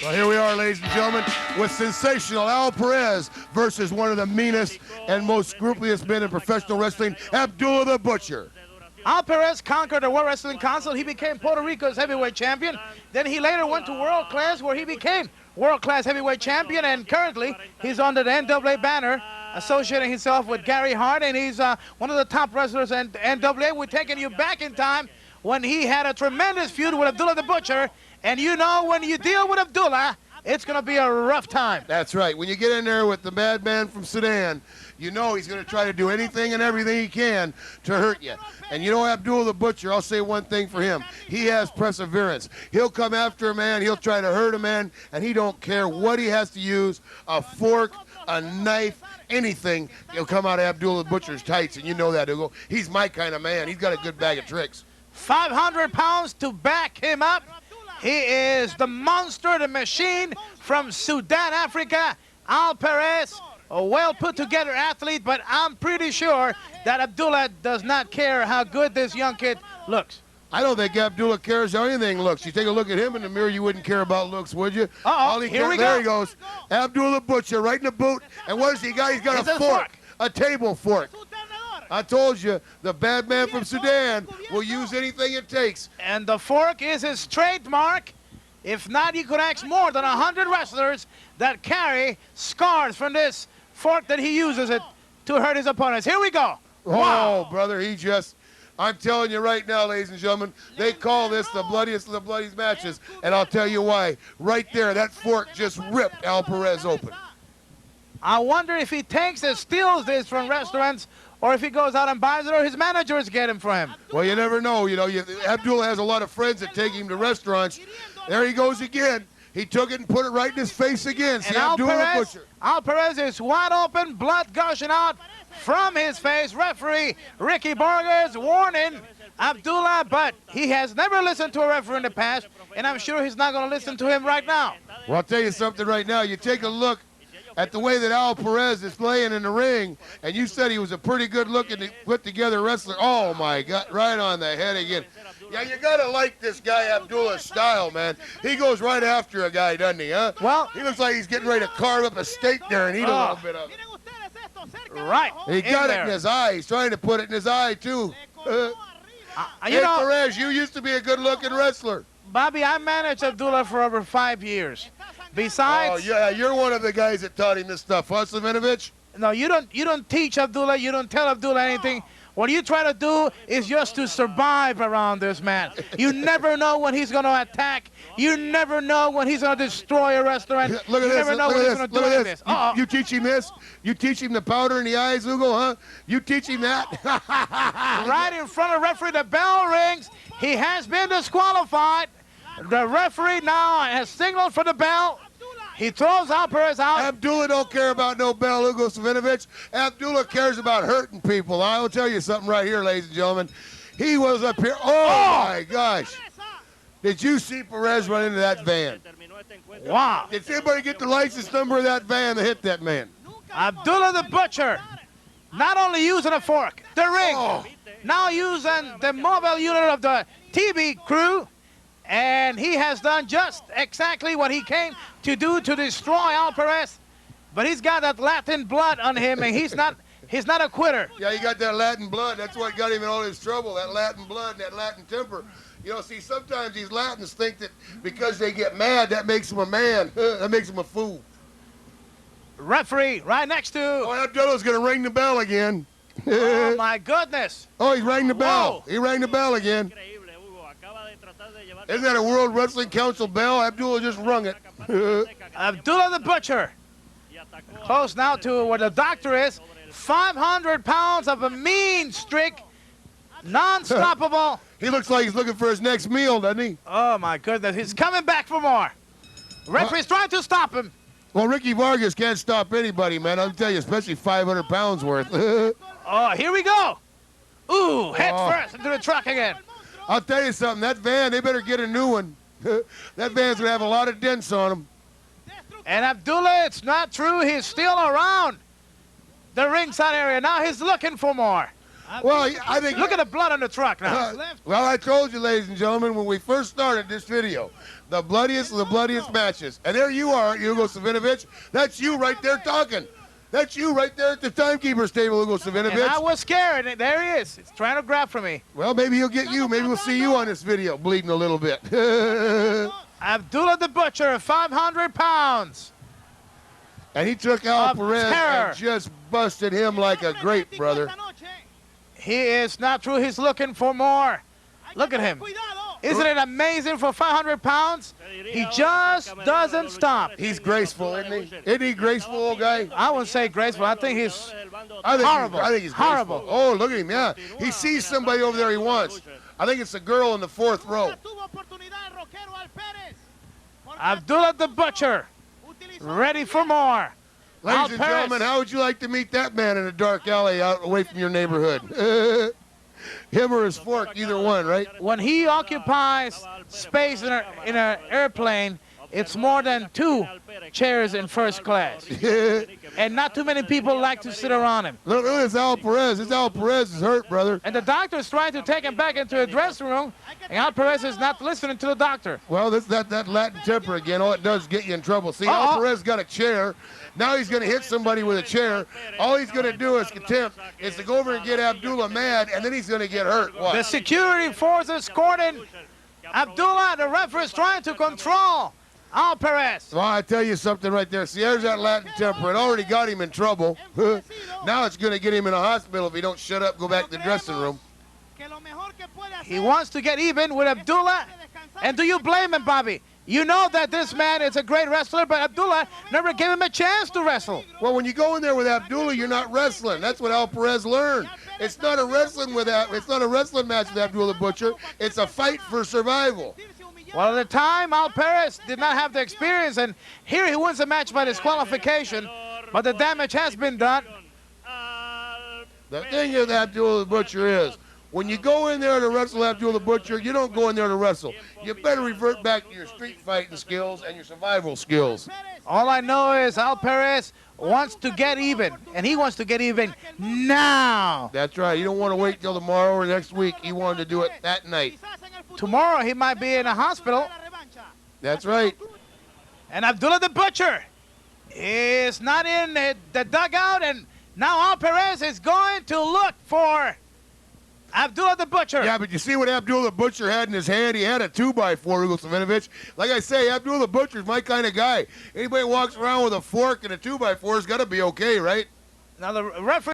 Well, here we are, ladies and gentlemen, with sensational Al Perez versus one of the meanest and most scrupulous men in professional wrestling, Abdullah the Butcher. Al Perez conquered the World Wrestling Council. He became Puerto Rico's heavyweight champion. Then he later went to World Class, where he became World Class heavyweight champion. And currently, he's under the NWA banner, associating himself with Gary Hart. And he's one of the top wrestlers in NWA. We're taking you back in time when he had a tremendous feud with Abdullah the Butcher. And you know, when you deal with Abdullah, it's going to be a rough time. That's right. When you get in there with the bad man from Sudan, you know he's going to try to do anything and everything he can to hurt you. And you know Abdullah the Butcher, I'll say one thing for him. He has perseverance. He'll come after a man, he'll try to hurt a man, and he don't care what he has to use, a fork, a knife, anything. He'll come out of Abdullah the Butcher's tights, and you know that. He'll go, he's my kind of man. He's got a good bag of tricks. 500 pounds to back him up. He is the monster, the machine from Sudan, Africa. Al Perez, a well-put-together athlete, but I'm pretty sure that Abdullah does not care how good this young kid looks. I don't think Abdullah cares how anything looks. You take a look at him in the mirror, you wouldn't care about looks, would you? Here we go. There he goes. Abdullah the Butcher right in the boot. And what has he got? He's got a fork, a table fork. I told you, the bad man from Sudan will use anything it takes. And the fork is his trademark. If not, you could ask more than 100 wrestlers that carry scars from this fork that he uses it to hurt his opponents. Here we go. Wow. Oh, brother, I'm telling you right now, ladies and gentlemen, they call this the bloodiest of the bloodiest matches, and I'll tell you why. Right there, that fork just ripped Al Perez open. I wonder if he takes and steals this from restaurants, or if he goes out and buys it, or his managers get him for him. Well, you never know. You know, Abdullah has a lot of friends that take him to restaurants. There he goes again. He took it and put it right in his face again. See, Al Perez is wide open, blood gushing out from his face. Referee Ricky Borges warning Abdullah, but he has never listened to a referee in the past, and I'm sure he's not going to listen to him right now. Well, I'll tell you something right now. You take a look at the way that Al Perez is playing in the ring, and you said he was a pretty good-looking, put-together wrestler. Oh, my God, right on the head again. Yeah, you got to like this guy Abdullah's style, man. He goes right after a guy, doesn't he, huh? Well, he looks like he's getting ready to carve up a steak there and eat a little bit of it. Right. He got it in his eye. He's trying to put it in his eye, too. Hey, Perez, you used to be a good-looking wrestler. Bobby, I managed Abdullah for over 5 years. Besides... Oh, yeah, you're one of the guys that taught him this stuff, huh, Savinovich? No, you don't teach Abdullah. You don't tell Abdullah anything. What you try to do is just to survive around this man. You never know when he's going to attack. You never know when he's going to destroy a restaurant. Look at this. Never know when he's going to do this. You teach him this? You teach him the powder in the eyes, Hugo, huh? You teach him that? Right in front of the referee, the bell rings. He has been disqualified. The referee now has signaled for the bell. He throws Al Perez out. Abdullah don't care about no bell, Hugo Savinovich. Abdullah cares about hurting people. I will tell you something right here, ladies and gentlemen. He was up here. Oh, my gosh. Did you see Perez run into that van? Wow. Did anybody get the license number of that van that hit that man? Abdullah the Butcher, not only using a fork, the ring, now using the mobile unit of the TV crew, and he has done just exactly what he came to do to destroy Al Perez. But he's got that Latin blood on him, and he's not a quitter. Yeah, he got that Latin blood. That's what got him in all his trouble, that Latin blood, that Latin temper. You know, see, sometimes these Latins think that because they get mad, that makes them a man. That makes them a fool. Referee right next to... Oh, Abdullah's going to ring the bell again. Oh, my goodness. Oh, he rang the bell. Whoa. He rang the bell again. Isn't that a World Wrestling Council bell? Abdullah just rung it. Abdullah the Butcher. Close now to where the doctor is. 500 pounds of a mean streak. Non-stoppable. He looks like he's looking for his next meal, doesn't he? Oh, my goodness. He's coming back for more. Referee's trying to stop him. Well, Ricky Vargas can't stop anybody, man. I'll tell you, especially 500 pounds worth. Oh, here we go. Ooh, head first into the truck again. I'll tell you something. That van, they better get a new one. That van's going to have a lot of dents on them. And Abdullah, it's not true. He's still around the ringside area. Now he's looking for more. Well, I think. Look at the blood on the truck now. Well, I told you, ladies and gentlemen, when we first started this video, the bloodiest of the bloodiest matches. And there you are, Hugo Savinovich. That's you right there talking. That's you right there at the timekeeper's table, Hugo Savinovich. And I was scared, and there he is. He's trying to grab for me. Well, maybe he'll get you. Maybe we'll see you on this video bleeding a little bit. Abdullah the Butcher, 500 pounds. And he took out Perez terror. and just busted him like a grape, brother. He is not true. He's looking for more. Look at him. Isn't it amazing for 500 pounds? He just doesn't stop. He's graceful, isn't he? Isn't he graceful, old guy? I wouldn't say graceful. I think he's horrible. I think he's horrible. Graceful. Oh, look at him, yeah. He sees somebody over there he wants. I think it's a girl in the 4th row. Abdullah the Butcher, ready for more. Ladies and gentlemen, how would you like to meet that man in a dark alley out away from your neighborhood? Him or his fork, either one, right? When he occupies space in an airplane, it's more than 2 chairs in first class. And not too many people like to sit around him. Look at this Al Perez. This Al Perez is hurt, brother. And the doctor is trying to take him back into the dressing room, and Al Perez is not listening to the doctor. Well, that Latin temper again, all it does is get you in trouble. See, Al Perez got a chair. Now he's going to hit somebody with a chair. All he's going to do is attempt is to go over and get Abdullah mad, and then he's going to get hurt. What? The security force is escorting Abdullah. The referee is trying to control Al Perez. Well, I tell you something right there. See, there's that Latin temper. It already got him in trouble. Now it's going to get him in a hospital if he don't shut up, go back to the dressing room. He wants to get even with Abdullah. And do you blame him, Bobby? You know that this man is a great wrestler, but Abdullah never gave him a chance to wrestle. Well, when you go in there with Abdullah, you're not wrestling. That's what Al Perez learned. It's not a wrestling match with Abdullah the Butcher. It's a fight for survival. Well, at the time, Al Perez did not have the experience, and here he wins the match by disqualification, but the damage has been done. The thing with Abdullah the Butcher is, when you go in there to wrestle Abdullah the Butcher, you don't go in there to wrestle. You better revert back to your street fighting skills and your survival skills. All I know is Al Perez wants to get even, and he wants to get even now. That's right. You don't want to wait till tomorrow or next week. He wanted to do it that night. Tomorrow he might be in a hospital. That's right. And Abdullah the Butcher is not in the dugout, and now Al Perez is going to look for Abdullah the Butcher. Yeah, but you see what Abdullah the Butcher had in his hand? He had a 2x4, Hugo Savinovich. Like I say, Abdullah the Butcher's my kind of guy. Anybody walks around with a fork and a 2x4 has got to be okay, right? Now the referee